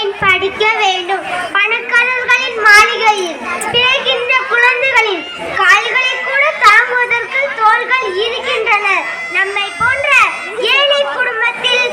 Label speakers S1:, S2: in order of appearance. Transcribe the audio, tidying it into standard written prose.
S1: ஏன் படிக்க வேண்டும்? பணக்காரர்களின் மாளிகையில் பிறக்கின்ற குழந்தைகளின் கால்களை கூட தாங்குவதற்கு தோள்கள் இருக்கின்றன. நம்மை போன்ற ஏழை குடும்பத்தில்